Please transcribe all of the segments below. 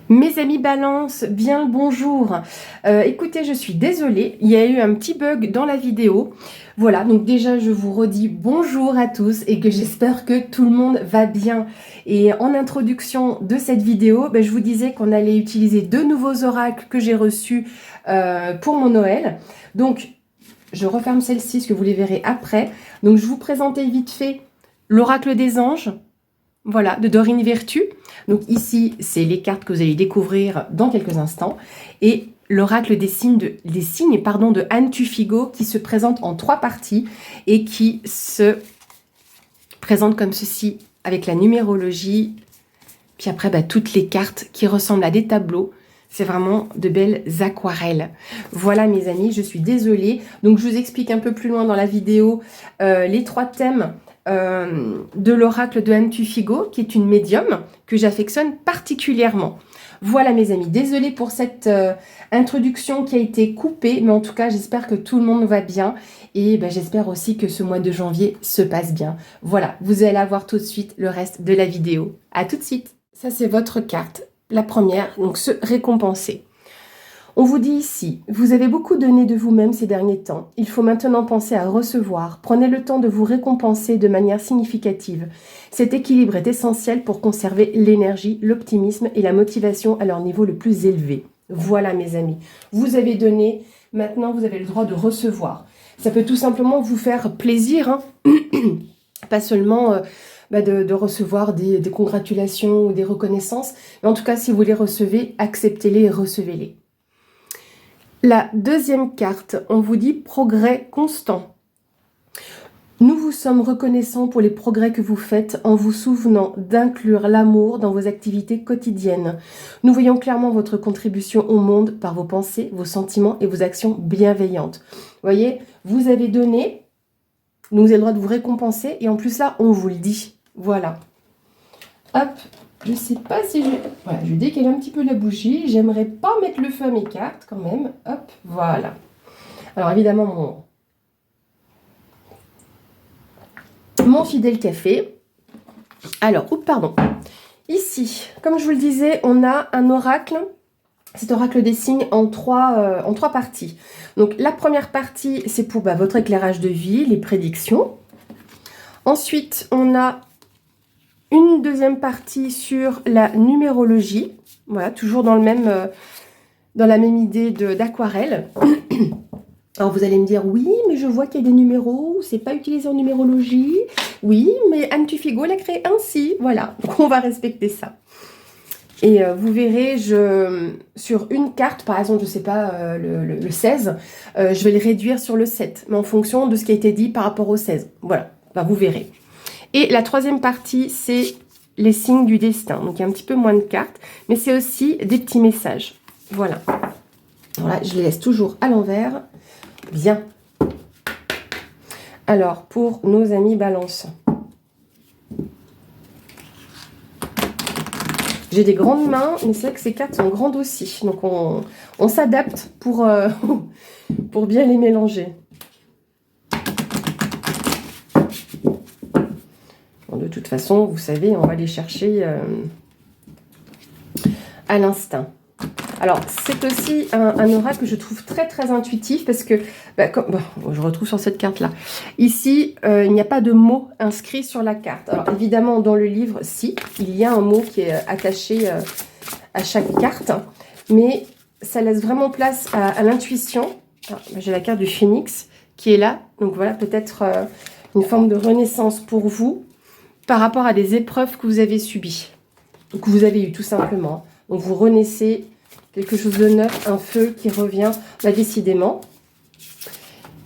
Mes amis Balance, bien le bonjour. Écoutez, je suis désolée, il y a eu un petit bug dans la vidéo. Voilà, donc déjà je vous redis bonjour à tous et que j'espère que tout le monde va bien. Et en introduction de cette vidéo, je vous disais qu'on allait utiliser deux nouveaux oracles que j'ai reçus pour mon Noël. Donc, je referme celle-ci, ce que vous les verrez après. Donc, je vous présentais vite fait l'oracle des anges. Voilà, de Dorine Virtue. Donc ici, c'est les cartes que vous allez découvrir dans quelques instants. Et l'oracle des signes de Anne Tufigo qui se présente en 3 parties et qui se présente comme ceci avec la numérologie. Puis après, toutes les cartes qui ressemblent à des tableaux. C'est vraiment de belles aquarelles. Voilà mes amis, je suis désolée. Donc je vous explique un peu plus loin dans la vidéo les 3 thèmes de l'oracle de Anne Tufigo, qui est une médium que j'affectionne particulièrement. Voilà mes amis, désolée pour cette introduction qui a été coupée, mais en tout cas j'espère que tout le monde va bien et j'espère aussi que ce mois de janvier se passe bien. Voilà, vous allez avoir tout de suite le reste de la vidéo. À tout de suite. Ça c'est votre carte, la première, donc se récompenser. On vous dit ici, vous avez beaucoup donné de vous-même ces derniers temps. Il faut maintenant penser à recevoir. Prenez le temps de vous récompenser de manière significative. Cet équilibre est essentiel pour conserver l'énergie, l'optimisme et la motivation à leur niveau le plus élevé. Voilà mes amis, vous avez donné, maintenant vous avez le droit de recevoir. Ça peut tout simplement vous faire plaisir, hein. Pas seulement de recevoir des congratulations ou des reconnaissances, mais en tout cas si vous les recevez, acceptez-les et recevez-les. La deuxième carte, on vous dit progrès constant. Nous vous sommes reconnaissants pour les progrès que vous faites en vous souvenant d'inclure l'amour dans vos activités quotidiennes. Nous voyons clairement votre contribution au monde par vos pensées, vos sentiments et vos actions bienveillantes. Vous voyez, vous avez donné, nous avez le droit de vous récompenser et en plus là, on vous le dit. Voilà. Hop. Je ne sais pas si je... Voilà, je décale un petit peu la bougie. J'aimerais pas mettre le feu à mes cartes quand même. Hop, voilà. Alors évidemment, mon fidèle café. Alors, pardon. Ici, comme je vous le disais, on a un oracle. Cet oracle des signes en trois parties. Donc la première partie, c'est pour votre éclairage de vie, les prédictions. Ensuite, on a une deuxième partie sur la numérologie, voilà, toujours dans la même idée d'aquarelle. Alors vous allez me dire, oui, mais je vois qu'il y a des numéros, c'est pas utilisé en numérologie. Oui, mais Anne Tufigo l'a créé ainsi, voilà, donc on va respecter ça. Et vous verrez, sur une carte, par exemple, je sais pas, le 16, je vais le réduire sur le 7, mais en fonction de ce qui a été dit par rapport au 16. Voilà, vous verrez. Et la troisième partie, c'est les signes du destin. Donc, il y a un petit peu moins de cartes, mais c'est aussi des petits messages. Voilà. Voilà, je les laisse toujours à l'envers. Bien. Alors, pour nos amis Balance. J'ai des grandes mains, mais c'est vrai que ces cartes sont grandes aussi. Donc, on s'adapte pour bien les mélanger. De toute façon, vous savez, on va les chercher à l'instinct. Alors, c'est aussi un oracle que je trouve très très intuitif parce que, je retrouve sur cette carte-là. Ici, il n'y a pas de mot inscrit sur la carte. Alors, évidemment, dans le livre, si, il y a un mot qui est attaché à chaque carte, mais ça laisse vraiment place à l'intuition. J'ai la carte du phénix qui est là. Donc voilà, peut-être une forme de renaissance pour vous par rapport à des épreuves que vous avez subies, ou que vous avez eues tout simplement. Donc vous renaissez quelque chose de neuf, un feu qui revient, décidément.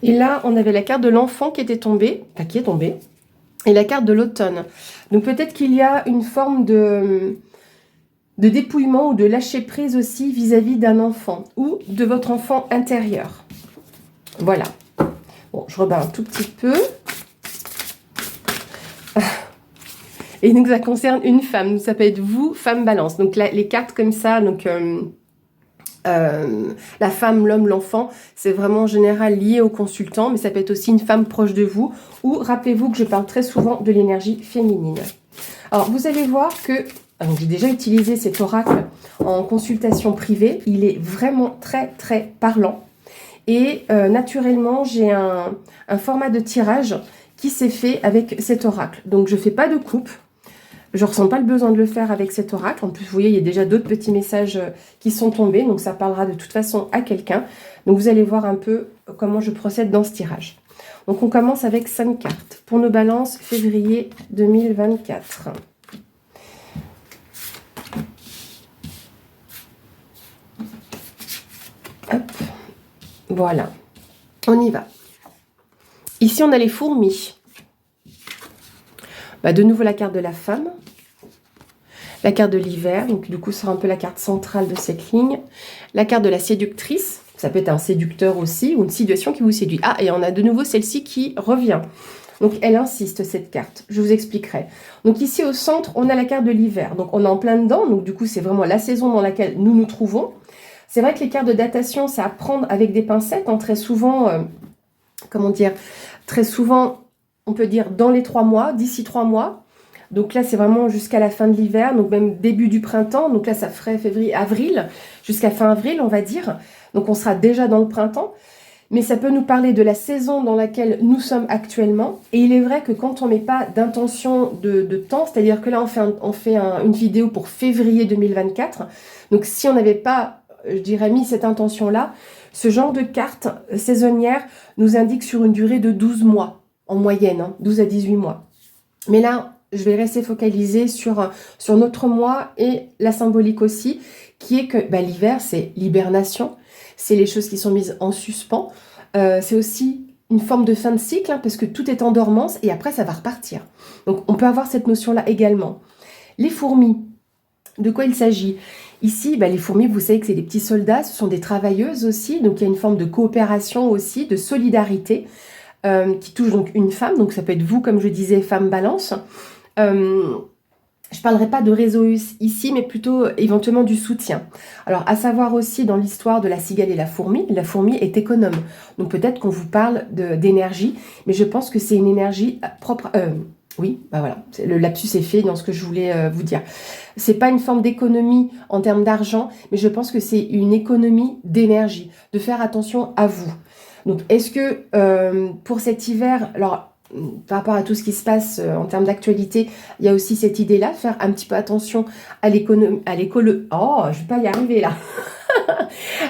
Et là, on avait la carte de l'enfant qui était tombée, qui est tombée, et la carte de l'automne. Donc peut-être qu'il y a une forme de dépouillement ou de lâcher prise aussi vis-à-vis d'un enfant, ou de votre enfant intérieur. Voilà. Bon, je rebats un tout petit peu. Et donc, ça concerne une femme. Donc, ça peut être vous, femme balance. Donc, là, les cartes comme ça, donc la femme, l'homme, l'enfant, c'est vraiment en général lié au consultant, mais ça peut être aussi une femme proche de vous. Ou rappelez-vous que je parle très souvent de l'énergie féminine. Alors, vous allez voir que Donc, j'ai déjà utilisé cet oracle en consultation privée. Il est vraiment très, très parlant. Et naturellement, j'ai un format de tirage qui s'est fait avec cet oracle. Donc, je ne fais pas de coupe. Je ne ressens pas le besoin de le faire avec cet oracle. En plus, vous voyez, il y a déjà d'autres petits messages qui sont tombés. Donc, ça parlera de toute façon à quelqu'un. Donc, vous allez voir un peu comment je procède dans ce tirage. Donc, on commence avec 5 cartes. Pour nos balances, février 2024. Hop. Voilà. On y va. Ici, on a les fourmis. De nouveau, la carte de la femme. La carte de l'hiver. Donc, du coup, ce sera un peu la carte centrale de cette ligne. La carte de la séductrice. Ça peut être un séducteur aussi, ou une situation qui vous séduit. Ah, et on a de nouveau celle-ci qui revient. Donc, elle insiste, cette carte. Je vous expliquerai. Donc, ici, au centre, on a la carte de l'hiver. Donc, on est en plein dedans. Donc, du coup, c'est vraiment la saison dans laquelle nous nous trouvons. C'est vrai que les cartes de datation, c'est à prendre avec des pincettes. Très souvent, comment dire, très souvent, on peut dire dans les 3 mois, d'ici 3 mois. Donc là, c'est vraiment jusqu'à la fin de l'hiver, donc même début du printemps. Donc là, ça ferait février, avril, jusqu'à fin avril, on va dire. Donc on sera déjà dans le printemps. Mais ça peut nous parler de la saison dans laquelle nous sommes actuellement. Et il est vrai que quand on ne met pas d'intention de temps, c'est-à-dire que là, on fait une vidéo pour février 2024. Donc si on n'avait pas, je dirais, mis cette intention-là, ce genre de carte saisonnière nous indique sur une durée de 12 mois, en moyenne, 12 à 18 mois. Mais là, je vais rester focalisée sur notre mois et la symbolique aussi, qui est que l'hiver, c'est l'hibernation, c'est les choses qui sont mises en suspens. C'est aussi une forme de fin de cycle, parce que tout est en dormance et après, ça va repartir. Donc, on peut avoir cette notion-là également. Les fourmis, de quoi il s'agit ? Ici, les fourmis, vous savez que c'est des petits soldats, ce sont des travailleuses aussi, donc il y a une forme de coopération aussi, de solidarité, qui touche donc une femme, donc ça peut être vous, comme je disais, femme balance. Je ne parlerai pas de réseau ici, mais plutôt éventuellement du soutien. Alors, à savoir aussi dans l'histoire de la cigale et la fourmi est économe. Donc peut-être qu'on vous parle d'énergie, mais je pense que c'est une énergie propre. Oui, voilà, le lapsus est fait dans ce que je voulais vous dire. C'est pas une forme d'économie en termes d'argent, mais je pense que c'est une économie d'énergie, de faire attention à vous. Donc, est-ce que pour cet hiver, alors par rapport à tout ce qui se passe en termes d'actualité, il y a aussi cette idée-là, faire un petit peu attention à l'économie, oh, je vais pas y arriver là,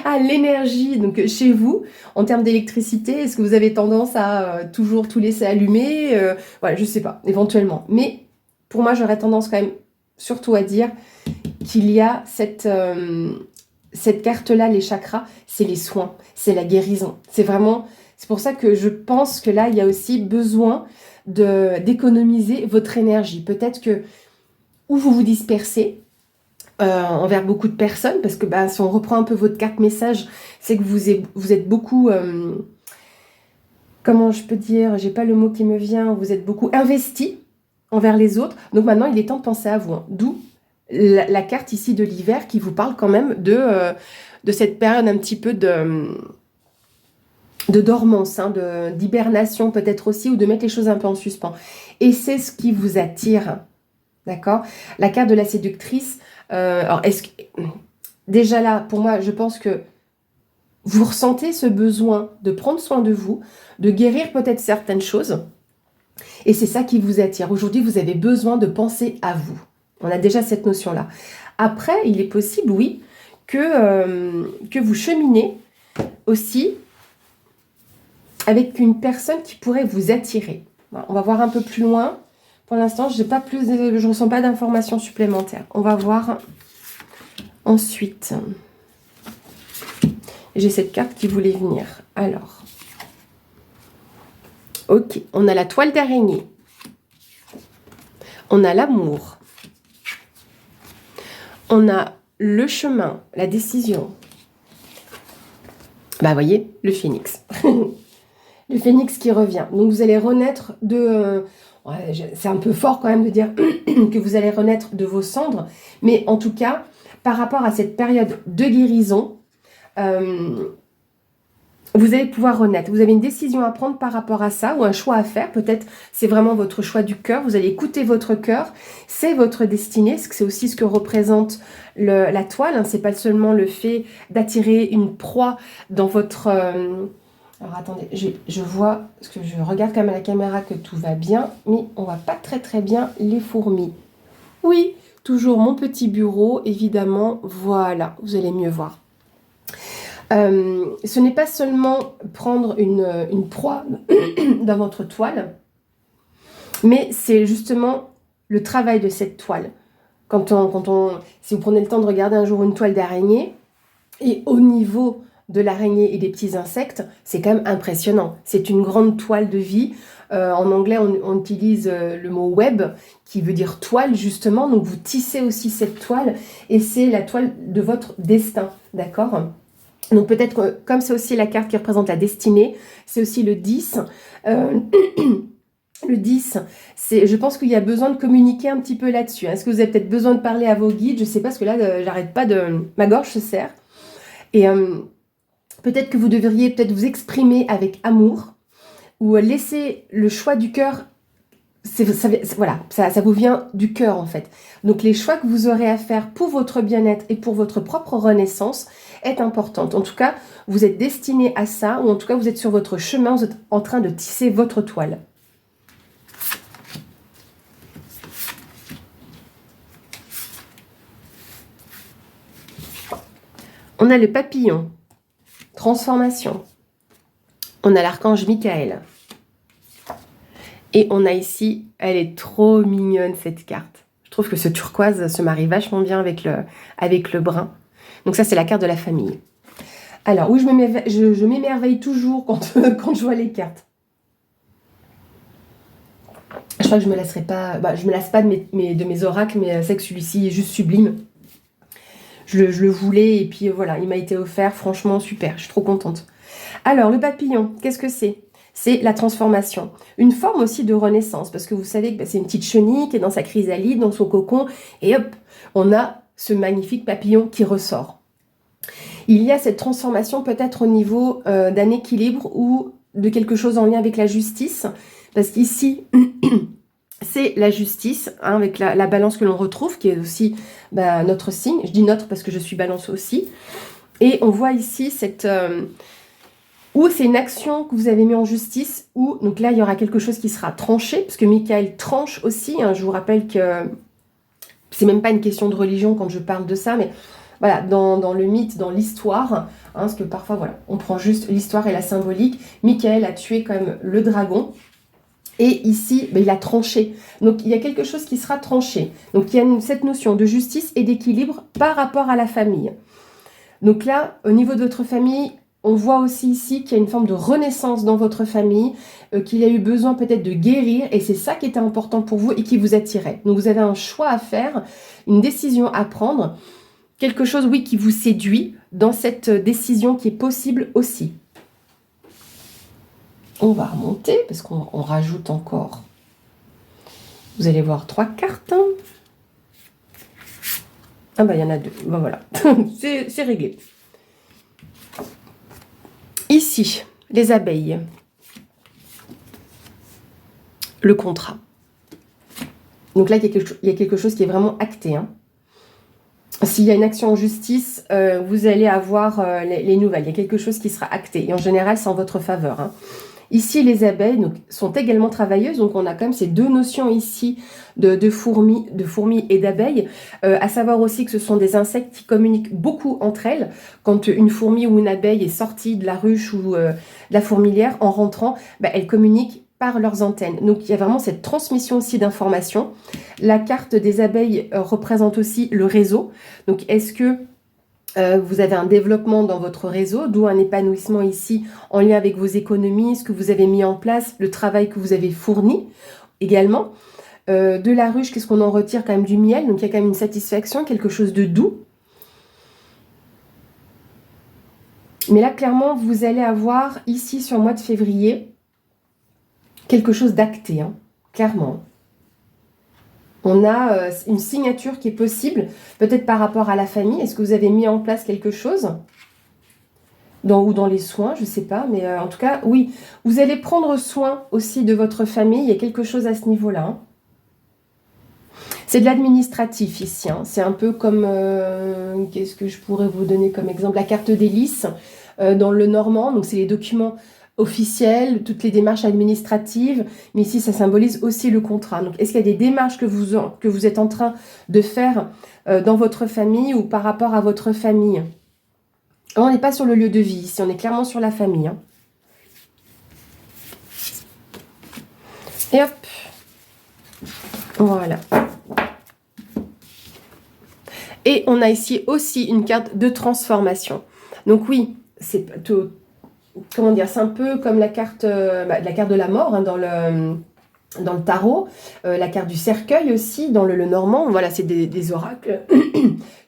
à l'énergie, donc chez vous, en termes d'électricité, est-ce que vous avez tendance à toujours tout laisser allumer voilà, je sais pas, éventuellement. Mais pour moi, j'aurais tendance quand même surtout à dire qu'il y a cette carte-là, les chakras, c'est les soins, c'est la guérison. C'est pour ça que je pense que là, il y a aussi besoin d'économiser votre énergie. Peut-être que, ou vous vous dispersez envers beaucoup de personnes, parce que si on reprend un peu votre carte message, c'est que vous êtes beaucoup, comment je peux dire, j'ai pas le mot qui me vient, vous êtes beaucoup investi envers les autres. Donc maintenant, il est temps de penser à vous. D'où la carte ici de l'hiver qui vous parle quand même de cette période un petit peu de dormance, d'hibernation peut-être aussi, ou de mettre les choses un peu en suspens. Et c'est ce qui vous attire, d'accord ? La carte de la séductrice, alors déjà là, pour moi, je pense que vous ressentez ce besoin de prendre soin de vous, de guérir peut-être certaines choses, et c'est ça qui vous attire. Aujourd'hui, vous avez besoin de penser à vous. On a déjà cette notion-là. Après, il est possible, oui, que vous cheminez aussi avec une personne qui pourrait vous attirer. On va voir un peu plus loin. Pour l'instant, je ne ressens pas d'informations supplémentaires. On va voir ensuite. J'ai cette carte qui voulait venir. Alors, ok, on a la toile d'araignée. On a l'amour. On a le chemin, la décision. Vous voyez, le phénix. Le phénix qui revient. Donc, vous allez renaître c'est un peu fort quand même de dire que vous allez renaître de vos cendres. Mais en tout cas, par rapport à cette période de guérison, vous allez pouvoir renaître. Vous avez une décision à prendre par rapport à ça ou un choix à faire. Peut-être c'est vraiment votre choix du cœur. Vous allez écouter votre cœur. C'est votre destinée. C'est aussi ce que représente la toile. Hein. C'est pas seulement le fait d'attirer une proie dans votre... Alors attendez, je vois, parce que je regarde quand même à la caméra que tout va bien, mais on voit pas très bien les fourmis. Oui, toujours mon petit bureau, évidemment. Voilà, vous allez mieux voir. Ce n'est pas seulement prendre une proie dans votre toile, mais c'est justement le travail de cette toile. Si vous prenez le temps de regarder un jour une toile d'araignée, et au niveau de l'araignée et des petits insectes, c'est quand même impressionnant. C'est une grande toile de vie. En anglais, on utilise le mot web, qui veut dire toile, justement. Donc, vous tissez aussi cette toile, et c'est la toile de votre destin, d'accord ? Donc peut-être que, comme c'est aussi la carte qui représente la destinée, c'est aussi le 10. Le 10, je pense qu'il y a besoin de communiquer un petit peu là-dessus. Est-ce que vous avez peut-être besoin de parler à vos guides? Je ne sais pas, parce que là, j'arrête pas de... Ma gorge se serre. Et peut-être que vous devriez peut-être vous exprimer avec amour, ou laisser le choix du cœur. Voilà, ça vous vient du cœur en fait. Donc les choix que vous aurez à faire pour votre bien-être et pour votre propre renaissance est importante. En tout cas, vous êtes destiné à ça, ou en tout cas vous êtes sur votre chemin, vous êtes en train de tisser votre toile. On a le papillon, transformation. On a l'archange Michael. Et on a ici, elle est trop mignonne cette carte. Je trouve que ce turquoise se marie vachement bien avec le brun. Donc ça, c'est la carte de la famille. Alors, oui, je m'émerveille toujours quand je vois les cartes. Je crois que je me lasserai pas... je me lasse pas de mes oracles, mais c'est que celui-ci est juste sublime. Je le voulais, et puis voilà, il m'a été offert. Franchement, super, je suis trop contente. Alors, le papillon, qu'est-ce que c'est ? C'est la transformation. Une forme aussi de renaissance, parce que vous savez que c'est une petite chenille qui est dans sa chrysalide, dans son cocon, et hop, on a ce magnifique papillon qui ressort. Il y a cette transformation peut-être au niveau d'un équilibre ou de quelque chose en lien avec la justice, parce qu'ici, c'est la justice, hein, avec la balance que l'on retrouve, qui est aussi notre signe. Je dis notre parce que je suis balance aussi. Et on voit ici cette... ou c'est une action que vous avez mis en justice, ou donc là il y aura quelque chose qui sera tranché, parce que Michael tranche aussi, hein, je vous rappelle que c'est même pas une question de religion quand je parle de ça, mais voilà, dans le mythe, dans l'histoire, hein, parce que parfois voilà, on prend juste l'histoire et la symbolique. Michael a tué quand même le dragon, et ici il a tranché, donc il y a quelque chose qui sera tranché, donc il y a cette notion de justice et d'équilibre par rapport à la famille. Donc là, au niveau de votre famille, on voit aussi ici qu'il y a une forme de renaissance dans votre famille, qu'il y a eu besoin peut-être de guérir, et c'est ça qui était important pour vous et qui vous attirait. Donc vous avez un choix à faire, une décision à prendre, quelque chose, oui, qui vous séduit dans cette décision qui est possible aussi. On va remonter, parce qu'on rajoute encore. Vous allez voir 3 cartes. Ah il y en a 2. Voilà, c'est réglé. Ici, les abeilles. Le contrat. Donc là, il y a quelque chose qui est vraiment acté. Hein. S'il y a une action en justice, vous allez avoir les nouvelles. Il y a quelque chose qui sera acté. Et en général, c'est en votre faveur. Hein. Ici, les abeilles sont également travailleuses. Donc, on a quand même ces deux notions ici de fourmis et d'abeilles. À savoir aussi que ce sont des insectes qui communiquent beaucoup entre elles. Quand une fourmi ou une abeille est sortie de la ruche ou de la fourmilière, en rentrant, elle communique par leurs antennes. Donc, il y a vraiment cette transmission aussi d'informations. La carte des abeilles représente aussi le réseau. Donc, est-ce que vous avez un développement dans votre réseau, d'où un épanouissement ici en lien avec vos économies, ce que vous avez mis en place, le travail que vous avez fourni également. De la ruche, qu'est-ce qu'on en retire? Quand même du miel, donc il y a quand même une satisfaction, quelque chose de doux. Mais là, clairement, vous allez avoir ici sur le mois de février quelque chose d'acté, hein, clairement. On a une signature qui est possible, peut-être par rapport à la famille. Est-ce que vous avez mis en place quelque chose? ou dans les soins, je ne sais pas, mais en tout cas, oui, vous allez prendre soin aussi de votre famille, il y a quelque chose à ce niveau-là. Hein. C'est de l'administratif ici, hein. C'est un peu comme, qu'est-ce que je pourrais vous donner comme exemple? La carte d'hélice dans le normand, donc c'est les documents officiels, toutes les démarches administratives, mais ici ça symbolise aussi le contrat. Donc est-ce qu'il y a des démarches que vous êtes en train de faire dans votre famille ou par rapport à votre famille? On n'est pas sur le lieu de vie ici, on est clairement sur la famille. Hein. Et hop, voilà. Et on a ici aussi une carte de transformation. Donc oui, c'est tout, comment dire, c'est un peu comme la carte de la mort hein, dans le tarot, la carte du cercueil aussi dans le normand. Voilà, c'est des oracles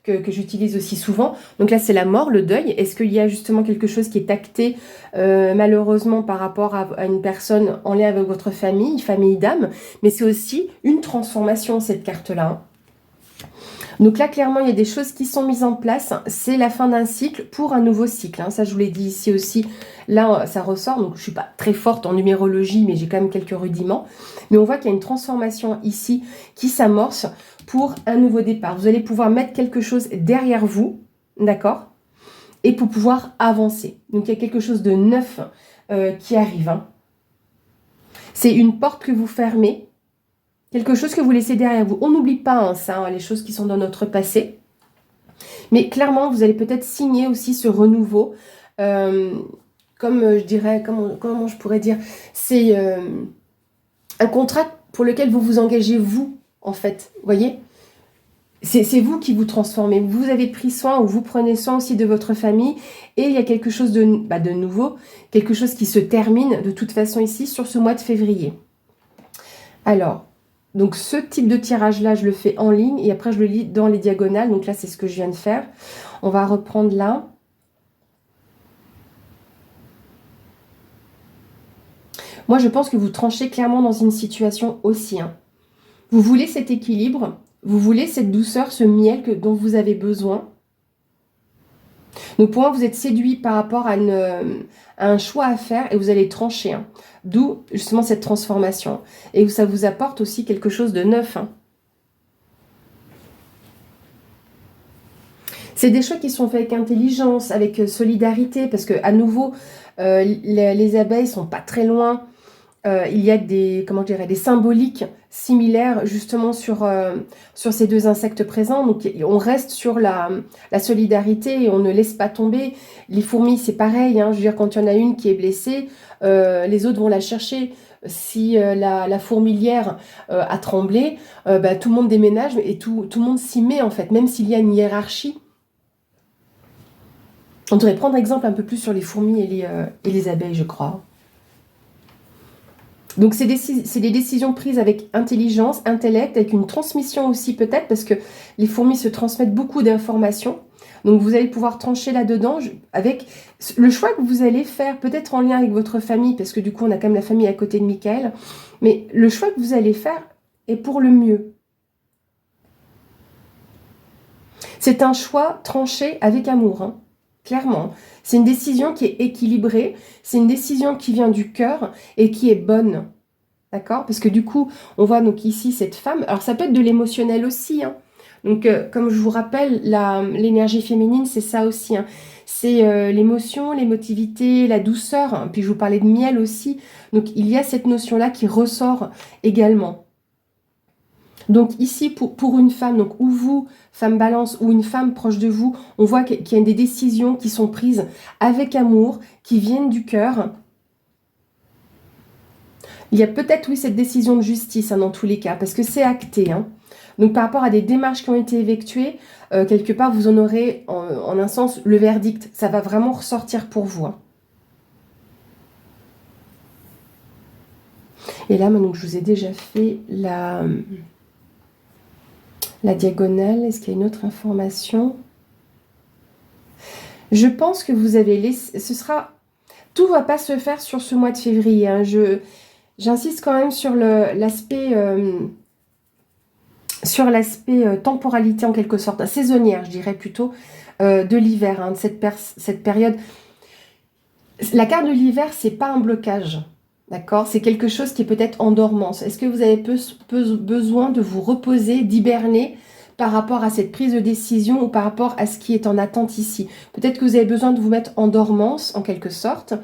que j'utilise aussi souvent. Donc là, c'est la mort, le deuil. Est-ce qu'il y a justement quelque chose qui est acté malheureusement par rapport à une personne en lien avec votre famille d'âme, mais c'est aussi une transformation, cette carte-là. Hein. Donc là, clairement, il y a des choses qui sont mises en place. C'est la fin d'un cycle pour un nouveau cycle. Hein. Ça, je vous l'ai dit ici aussi. Là, ça ressort. Donc, je ne suis pas très forte en numérologie, mais j'ai quand même quelques rudiments. Mais on voit qu'il y a une transformation ici qui s'amorce pour un nouveau départ. Vous allez pouvoir mettre quelque chose derrière vous, d'accord? Et pour pouvoir avancer. Donc, il y a quelque chose de neuf qui arrive. Hein. C'est une porte que vous fermez. Quelque chose que vous laissez derrière vous. On n'oublie pas hein, ça, hein, les choses qui sont dans notre passé. Mais clairement, vous allez peut-être signer aussi ce renouveau. Comme je dirais, comment je pourrais dire, c'est un contrat pour lequel vous vous engagez vous, en fait. Vous voyez? C'est vous qui vous transformez. Vous avez pris soin ou vous prenez soin aussi de votre famille. Et il y a quelque chose de nouveau, quelque chose qui se termine de toute façon ici sur ce mois de février. Alors, donc ce type de tirage-là, je le fais en ligne et après je le lis dans les diagonales. Donc là, c'est ce que je viens de faire. On va reprendre là. Moi, je pense que vous tranchez clairement dans une situation aussi. Hein. Vous voulez cet équilibre, vous voulez cette douceur, ce miel dont vous avez besoin. Donc pour moi, vous êtes séduit par rapport à un choix à faire et vous allez trancher. Hein. D'où justement cette transformation. Et ça vous apporte aussi quelque chose de neuf. Hein. C'est des choix qui sont faits avec intelligence, avec solidarité, parce que à nouveau, les abeilles sont pas très loin. Il y a des symboliques similaires justement sur ces deux insectes présents. Donc on reste sur la solidarité et on ne laisse pas tomber. Les fourmis, c'est pareil. Hein, je veux dire, quand il y en a une qui est blessée, les autres vont la chercher. Si la fourmilière a tremblé, tout le monde déménage et tout le monde s'y met en fait, même s'il y a une hiérarchie. On devrait prendre exemple un peu plus sur les fourmis et les abeilles, je crois. Donc, c'est des décisions prises avec intelligence, intellect, avec une transmission aussi peut-être, parce que les fourmis se transmettent beaucoup d'informations. Donc, vous allez pouvoir trancher là-dedans avec le choix que vous allez faire, peut-être en lien avec votre famille, parce que du coup, on a quand même la famille à côté de Michael. Mais le choix que vous allez faire est pour le mieux. C'est un choix tranché avec amour, hein, clairement. C'est une décision qui est équilibrée, c'est une décision qui vient du cœur et qui est bonne. D'accord? Parce que du coup, on voit donc ici cette femme. Alors, ça peut être de l'émotionnel aussi. Hein. Donc, comme je vous rappelle, l'énergie féminine, c'est ça aussi. Hein. C'est l'émotion, l'émotivité, la douceur. Hein. Puis, je vous parlais de miel aussi. Donc, il y a cette notion-là qui ressort également. Donc, ici, pour une femme, donc ou vous, femme balance, ou une femme proche de vous, on voit qu'il y a des décisions qui sont prises avec amour, qui viennent du cœur. Il y a peut-être, oui, cette décision de justice, hein, dans tous les cas, parce que c'est acté. Hein. Donc, par rapport à des démarches qui ont été effectuées, quelque part, vous en aurez, en un sens, le verdict. Ça va vraiment ressortir pour vous. Hein. Et là, donc, je vous ai déjà fait la diagonale. Est-ce qu'il y a une autre information? Je pense que vous avez laissé... Tout ne va pas se faire sur ce mois de février. Hein. J'insiste quand même sur l'aspect temporalité en quelque sorte, saisonnière, je dirais plutôt, de l'hiver, hein, de cette période. La carte de l'hiver, c'est pas un blocage. D'accord? C'est quelque chose qui est peut-être en dormance. Est-ce que vous avez besoin de vous reposer, d'hiberner par rapport à cette prise de décision ou par rapport à ce qui est en attente ici? Peut-être que vous avez besoin de vous mettre en dormance, en quelque sorte,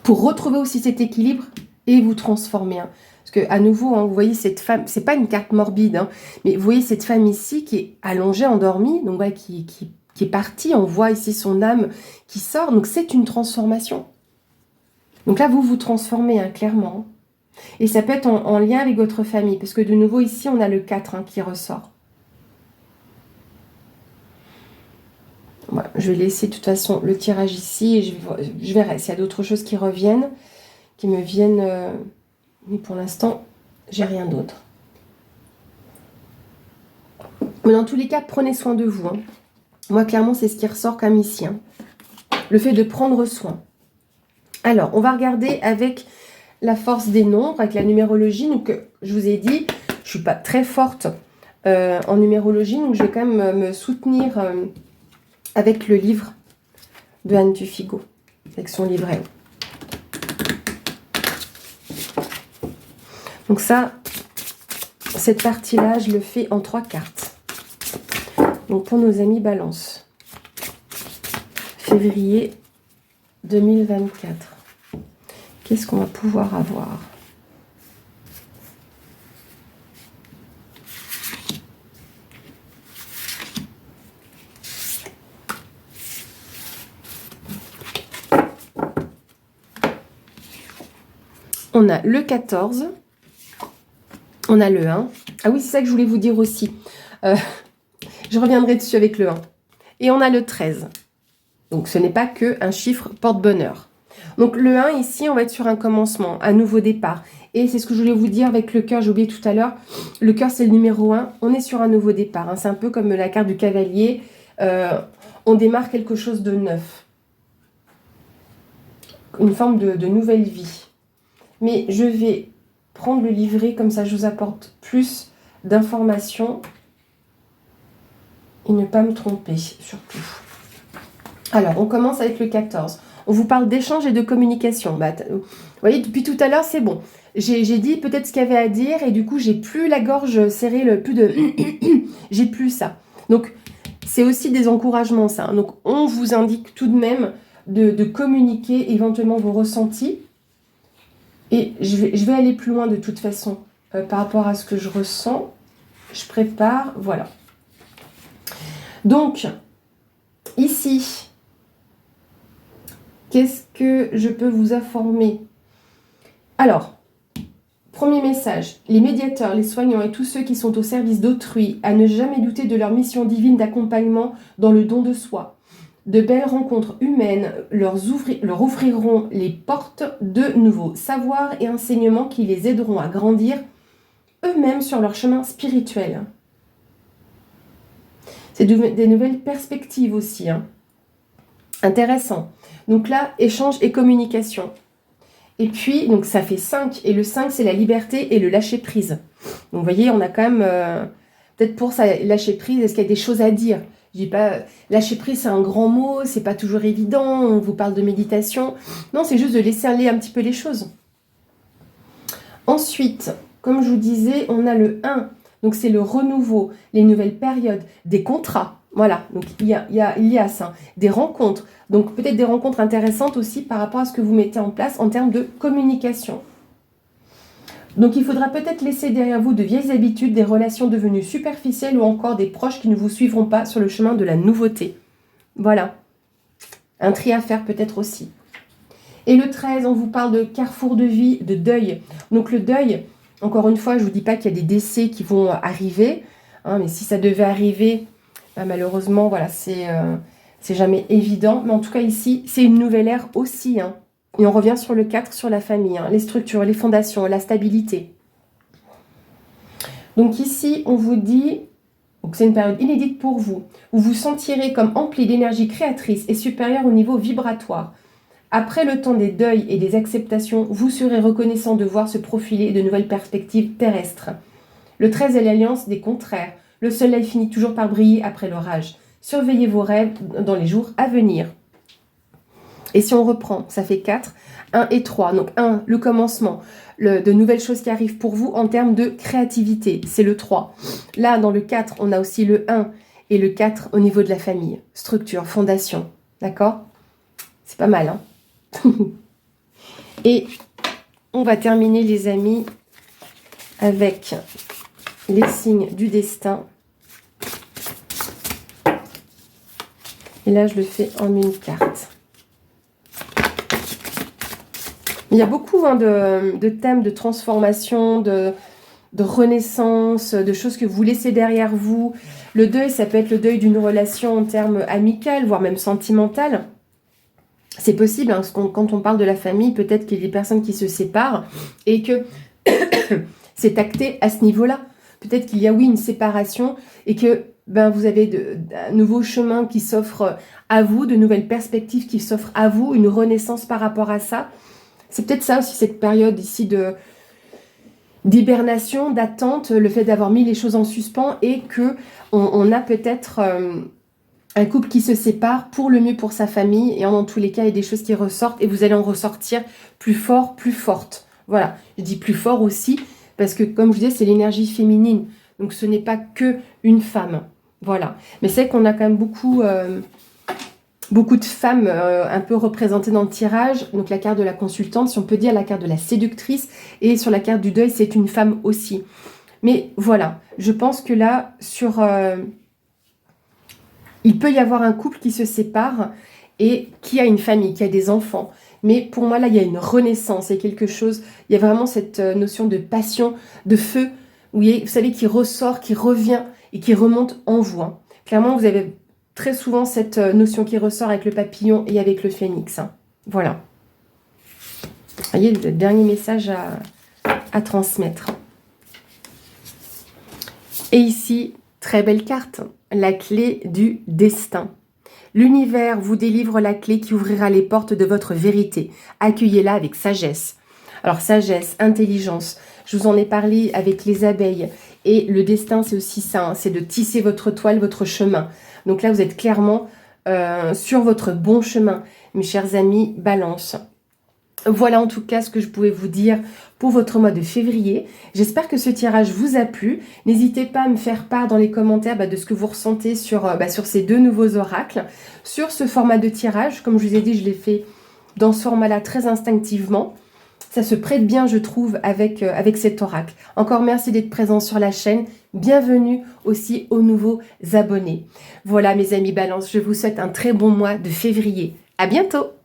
pour retrouver aussi cet équilibre et vous transformer. Hein. Parce que à nouveau, hein, vous voyez cette femme, c'est pas une carte morbide, hein, mais vous voyez cette femme ici qui est allongée, endormie, donc ouais, qui est partie. On voit ici son âme qui sort, donc c'est une transformation. Donc là, vous vous transformez, hein, clairement. Et ça peut être en lien avec votre famille, parce que de nouveau, ici, on a le 4 hein, qui ressort. Voilà, je vais laisser de toute façon le tirage ici, et je verrai s'il y a d'autres choses qui reviennent, qui me viennent. Mais pour l'instant, j'ai rien d'autre. Mais dans tous les cas, prenez soin de vous. Hein. Moi, clairement, c'est ce qui ressort comme ici. Hein. Le fait de prendre soin. Alors, on va regarder avec la force des nombres, avec la numérologie. Donc, je vous ai dit, je ne suis pas très forte en numérologie, donc je vais quand même me soutenir avec le livre de Anne Duffigo, avec son livret. Donc ça, cette partie-là, je le fais en 3 cartes. Donc pour nos amis Balance, février 2024. Qu'est-ce qu'on va pouvoir avoir? On a le 14, on a le 1. Ah oui, c'est ça que je voulais vous dire aussi. Je reviendrai dessus avec le 1. Et on a le 13. Donc ce n'est pas qu'un chiffre porte-bonheur. Donc le 1 ici, on va être sur un commencement, un nouveau départ. Et c'est ce que je voulais vous dire avec le cœur, j'ai oublié tout à l'heure. Le cœur, c'est le numéro 1. On est sur un nouveau départ. Hein. C'est un peu comme la carte du cavalier. On démarre quelque chose de neuf. Une forme de nouvelle vie. Mais je vais prendre le livret, comme ça je vous apporte plus d'informations. Et ne pas me tromper, surtout. Alors, on commence avec le 14. On vous parle d'échange et de communication. Bah, vous voyez, depuis tout à l'heure, c'est bon. J'ai dit peut-être ce qu'il y avait à dire et du coup, j'ai plus la gorge serrée, plus de... j'ai plus ça. Donc, c'est aussi des encouragements, ça. Donc, on vous indique tout de même de communiquer éventuellement vos ressentis. Et je vais aller plus loin de toute façon par rapport à ce que je ressens. Je prépare, voilà. Donc, ici... Qu'est-ce que je peux vous informer? Alors, premier message, les médiateurs, les soignants et tous ceux qui sont au service d'autrui, à ne jamais douter de leur mission divine d'accompagnement dans le don de soi. De belles rencontres humaines leur offriront les portes de nouveaux savoirs et enseignements qui les aideront à grandir eux-mêmes sur leur chemin spirituel. C'est des nouvelles perspectives aussi. Hein. Intéressant. Donc là, échange et communication. Et puis, donc ça fait 5. Et le 5, c'est la liberté et le lâcher-prise. Donc vous voyez, on a quand même, peut-être pour ça, lâcher-prise, est-ce qu'il y a des choses à dire? Je dis pas, lâcher-prise, c'est un grand mot, c'est pas toujours évident, on vous parle de méditation. Non, c'est juste de laisser aller un petit peu les choses. Ensuite, comme je vous disais, on a le 1. Donc c'est le renouveau, les nouvelles périodes, des contrats. Voilà, donc il y a ça, des rencontres. Donc peut-être des rencontres intéressantes aussi par rapport à ce que vous mettez en place en termes de communication. Donc il faudra peut-être laisser derrière vous de vieilles habitudes, des relations devenues superficielles ou encore des proches qui ne vous suivront pas sur le chemin de la nouveauté. Voilà, un tri à faire peut-être aussi. Et le 13, on vous parle de carrefour de vie, de deuil. Donc le deuil, encore une fois, je ne vous dis pas qu'il y a des décès qui vont arriver, hein, mais si ça devait arriver... malheureusement, voilà, c'est jamais évident. Mais en tout cas, ici, c'est une nouvelle ère aussi. Hein. Et on revient sur le 4, sur la famille, hein, les structures, les fondations, la stabilité. Donc ici, on vous dit que c'est une période inédite pour vous. Vous vous sentirez comme empli d'énergie créatrice et supérieure au niveau vibratoire. Après le temps des deuils et des acceptations, vous serez reconnaissant de voir se profiler de nouvelles perspectives terrestres. Le 13 est l'alliance des contraires. Le soleil finit toujours par briller après l'orage. Surveillez vos rêves dans les jours à venir. Et si on reprend, ça fait 4, 1 et 3. Donc 1, le commencement, de nouvelles choses qui arrivent pour vous en termes de créativité, c'est le 3. Là, dans le 4, on a aussi le 1 et le 4 au niveau de la famille, structure, fondation, d'accord? C'est pas mal, hein? Et on va terminer, les amis, avec les signes du destin. Et là, je le fais en une carte. Il y a beaucoup de thèmes de transformation, de renaissance, de choses que vous laissez derrière vous. Le deuil, ça peut être le deuil d'une relation en termes amical, voire même sentimental. C'est possible, hein, parce que quand on parle de la famille, peut-être qu'il y a des personnes qui se séparent et que c'est acté à ce niveau-là. Peut-être qu'il y a, oui, une séparation et que vous avez un nouveau chemin qui s'offre à vous, de nouvelles perspectives qui s'offrent à vous, une renaissance par rapport à ça. C'est peut-être ça aussi, cette période ici d'hibernation, d'attente, le fait d'avoir mis les choses en suspens et que on a peut-être un couple qui se sépare pour le mieux pour sa famille, et en tous les cas, il y a des choses qui ressortent et vous allez en ressortir plus fort, plus forte. Voilà, je dis plus fort aussi parce que, comme je disais, c'est l'énergie féminine. Donc, ce n'est pas que une femme. Voilà. Mais c'est qu'on a quand même beaucoup de femmes un peu représentées dans le tirage. Donc, la carte de la consultante, si on peut dire, la carte de la séductrice. Et sur la carte du deuil, c'est une femme aussi. Mais voilà, je pense que là, il peut y avoir un couple qui se sépare et qui a une famille, qui a des enfants. Mais pour moi, là, il y a une renaissance, il y a quelque chose, il y a vraiment cette notion de passion, de feu, vous savez, qui ressort, qui revient et qui remonte en vous. Hein. Clairement, vous avez très souvent cette notion qui ressort avec le papillon et avec le phénix. Hein. Voilà. Vous voyez, le dernier message à transmettre. Et ici, très belle carte, la clé du destin. L'univers vous délivre la clé qui ouvrira les portes de votre vérité. Accueillez-la avec sagesse. Alors sagesse, intelligence, je vous en ai parlé avec les abeilles. Et le destin, c'est aussi ça, hein, c'est de tisser votre toile, votre chemin. Donc là, vous êtes clairement sur votre bon chemin, mes chers amis, Balance. Voilà en tout cas ce que je pouvais vous dire pour votre mois de février. J'espère que ce tirage vous a plu. N'hésitez pas à me faire part dans les commentaires de ce que vous ressentez sur ces deux nouveaux oracles. Sur ce format de tirage, comme je vous ai dit, je l'ai fait dans ce format-là très instinctivement. Ça se prête bien, je trouve, avec cet oracle. Encore merci d'être présent sur la chaîne. Bienvenue aussi aux nouveaux abonnés. Voilà mes amis Balance, je vous souhaite un très bon mois de février. À bientôt!